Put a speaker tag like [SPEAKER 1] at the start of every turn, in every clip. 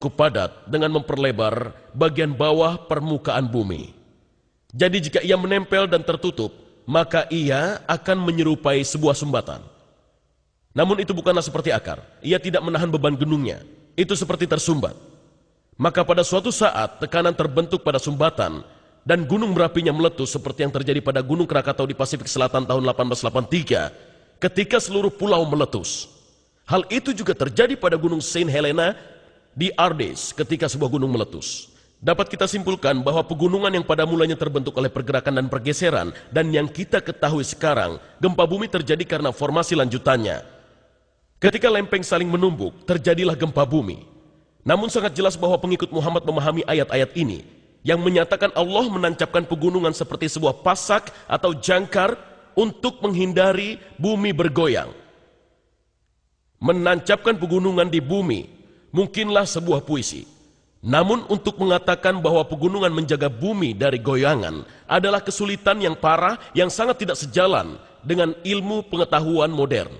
[SPEAKER 1] cukup padat dengan memperlebar bagian bawah permukaan bumi. Jadi jika ia menempel dan tertutup, maka ia akan menyerupai sebuah sumbatan. Namun itu bukanlah seperti akar. Ia tidak menahan beban gunungnya. Itu seperti tersumbat. Maka pada suatu saat tekanan terbentuk pada sumbatan dan gunung berapinya meletus seperti yang terjadi pada Gunung Krakatau di Pasifik Selatan tahun 1883 ketika seluruh pulau meletus. Hal itu juga terjadi pada Gunung Saint Helena di Ardes ketika sebuah gunung meletus. Dapat kita simpulkan bahwa pegunungan yang pada mulanya terbentuk oleh pergerakan dan pergeseran dan yang kita ketahui sekarang, gempa bumi terjadi karena formasi lanjutannya. Ketika lempeng saling menumbuk, terjadilah gempa bumi. Namun sangat jelas bahwa pengikut Muhammad memahami ayat-ayat ini yang menyatakan Allah menancapkan pegunungan seperti sebuah pasak atau jangkar untuk menghindari bumi bergoyang. Menancapkan pegunungan di bumi mungkinlah sebuah puisi. Namun untuk mengatakan bahwa pegunungan menjaga bumi dari goyangan adalah kesulitan yang parah yang sangat tidak sejalan dengan ilmu pengetahuan modern.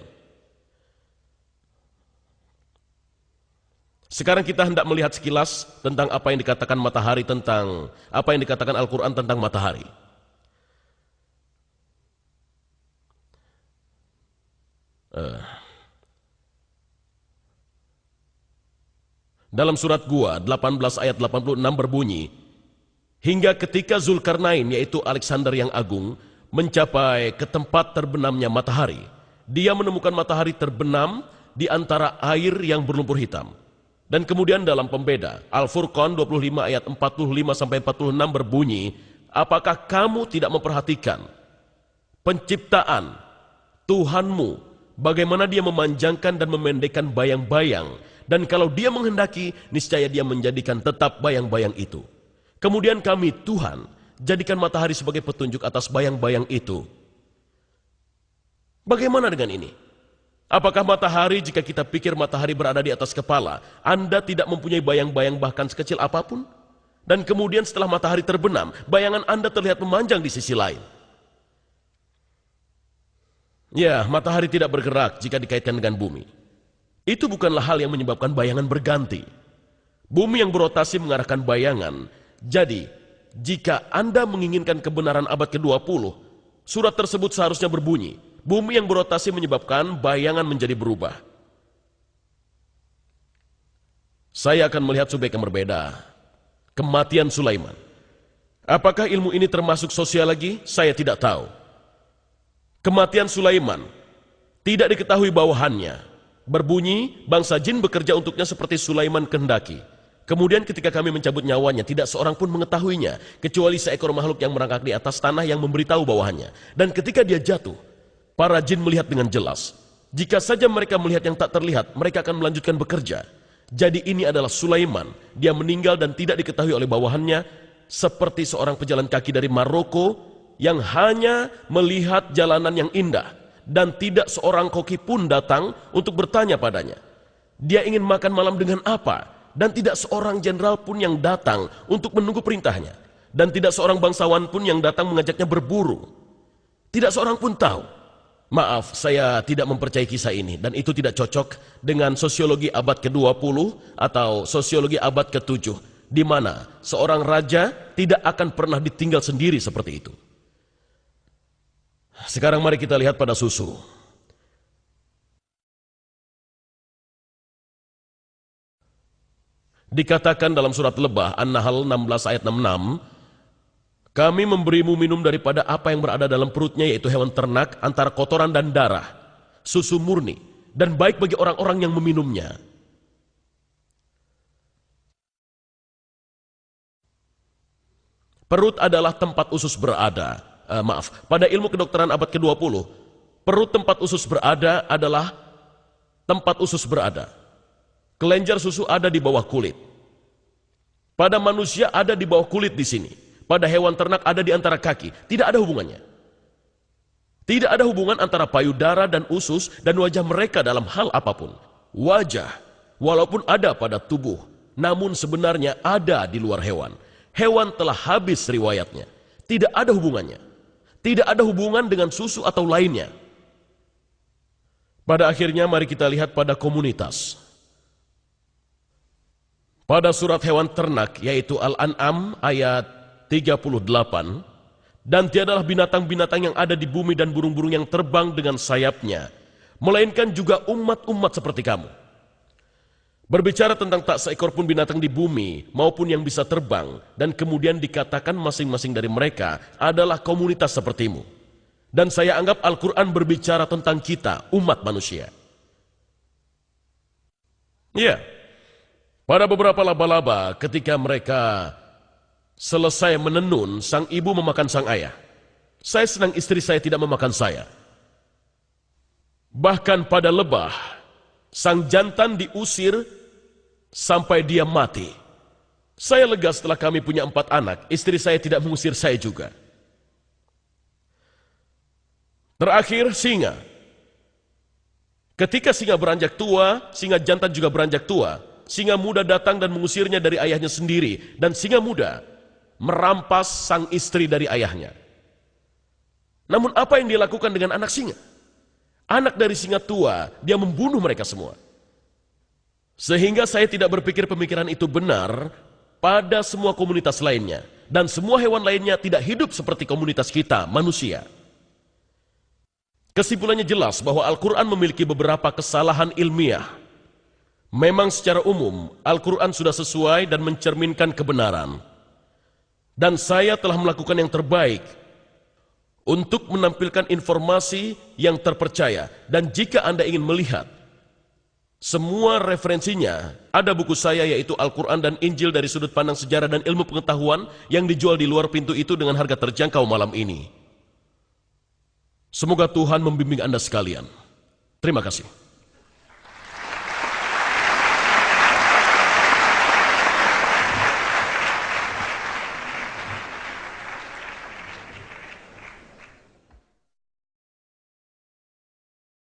[SPEAKER 1] Sekarang kita hendak melihat sekilas tentang apa yang dikatakan matahari tentang apa yang dikatakan Al-Quran tentang matahari. Dalam surat Gua 18 ayat 86 berbunyi, hingga ketika Zulkarnain yaitu Alexander yang agung mencapai ke tempat terbenamnya matahari, dia menemukan matahari terbenam di antara air yang berlumpur hitam. Dan kemudian dalam pembeda Al-Furqan 25 ayat 45 sampai 46 berbunyi, apakah kamu tidak memperhatikan penciptaan Tuhanmu, bagaimana dia memanjangkan dan memendekkan bayang-bayang, dan kalau dia menghendaki, niscaya dia menjadikan tetap bayang-bayang itu. Kemudian kami, Tuhan, jadikan matahari sebagai petunjuk atas bayang-bayang itu. Bagaimana dengan ini? Apakah matahari, jika kita pikir matahari berada di atas kepala, Anda tidak mempunyai bayang-bayang bahkan sekecil apapun? Dan kemudian setelah matahari terbenam, bayangan Anda terlihat memanjang di sisi lain. Ya, matahari tidak bergerak jika dikaitkan dengan bumi. Itu bukanlah hal yang menyebabkan bayangan berganti. Bumi yang berotasi mengarahkan bayangan. Jadi, jika Anda menginginkan kebenaran abad ke-20, surat tersebut seharusnya berbunyi, bumi yang berotasi menyebabkan bayangan menjadi berubah. Saya akan melihat subjek yang berbeda. Kematian Sulaiman. Apakah ilmu ini termasuk sosiologi? Saya tidak tahu. Kematian Sulaiman tidak diketahui bawahannya. Berbunyi, bangsa jin bekerja untuknya seperti Sulaiman kehendaki. Kemudian ketika kami mencabut nyawanya, tidak seorang pun mengetahuinya, kecuali seekor makhluk yang merangkak di atas tanah yang memberitahu bawahannya. Dan ketika dia jatuh, para jin melihat dengan jelas. Jika saja mereka melihat yang tak terlihat, mereka akan melanjutkan bekerja. Jadi ini adalah Sulaiman. Dia meninggal dan tidak diketahui oleh bawahannya, seperti seorang pejalan kaki dari Maroko yang hanya melihat jalanan yang indah. Dan tidak seorang koki pun datang untuk bertanya padanya. Dia ingin makan malam dengan apa? Dan tidak seorang jenderal pun yang datang untuk menunggu perintahnya. Dan tidak seorang bangsawan pun yang datang mengajaknya berburu. Tidak seorang pun tahu. Maaf, saya tidak mempercayai kisah ini. Dan itu tidak cocok dengan sosiologi abad ke-20 atau sosiologi abad ke-7. Di mana seorang raja tidak akan pernah ditinggal sendiri seperti itu. Sekarang mari kita lihat pada susu. Dikatakan dalam surat Lebah An-Nahl 16 ayat 66, kami memberimu minum daripada apa yang berada dalam perutnya, yaitu hewan ternak antara kotoran dan darah, susu murni, dan baik bagi orang-orang yang meminumnya. Perut adalah tempat usus berada. Pada ilmu kedokteran abad ke-20, perut tempat usus berada adalah tempat usus berada. Kelenjar susu ada di bawah kulit. Pada manusia ada di bawah kulit di sini. Pada hewan ternak ada di antara kaki. Tidak ada hubungannya. Tidak ada hubungan antara payudara dan usus dan wajah mereka dalam hal apapun. Wajah, walaupun ada pada tubuh, namun sebenarnya ada di luar hewan. Hewan telah habis riwayatnya. Tidak ada hubungannya. Tidak ada hubungan dengan susu atau lainnya. Pada akhirnya mari kita lihat pada komunitas. Pada surat hewan ternak yaitu Al-An'am ayat 38, dan tiadalah binatang-binatang yang ada di bumi dan burung-burung yang terbang dengan sayapnya, melainkan juga umat-umat seperti kamu. Berbicara tentang tak seekor pun binatang di bumi maupun yang bisa terbang, dan kemudian dikatakan masing-masing dari mereka adalah komunitas sepertimu. Dan saya anggap Al-Quran berbicara tentang kita, umat manusia. Ya, pada beberapa laba-laba ketika mereka selesai menenun, sang ibu memakan sang ayah. Saya senang istri saya tidak memakan saya. Bahkan pada lebah, sang jantan diusir sampai dia mati. Saya lega setelah kami punya 4 anak, istri saya tidak mengusir saya juga. Terakhir, singa. Ketika singa beranjak tua, singa jantan juga beranjak tua. Singa muda datang dan mengusirnya dari ayahnya sendiri, dan singa muda merampas sang istri dari ayahnya. Namun apa yang dia lakukan dengan anak singa? Anak dari singa tua, dia membunuh mereka semua. Sehingga saya tidak berpikir pemikiran itu benar pada semua komunitas lainnya. Dan semua hewan lainnya tidak hidup seperti komunitas kita, manusia. Kesimpulannya jelas bahwa Al-Quran memiliki beberapa kesalahan ilmiah. Memang secara umum, Al-Quran sudah sesuai dan mencerminkan kebenaran. Dan saya telah melakukan yang terbaik untuk menampilkan informasi yang terpercaya. Dan jika Anda ingin melihat semua referensinya, ada buku saya yaitu Al-Quran dan Injil dari sudut pandang sejarah dan ilmu pengetahuan yang dijual di luar pintu itu dengan harga terjangkau malam ini. Semoga Tuhan membimbing Anda sekalian. Terima kasih.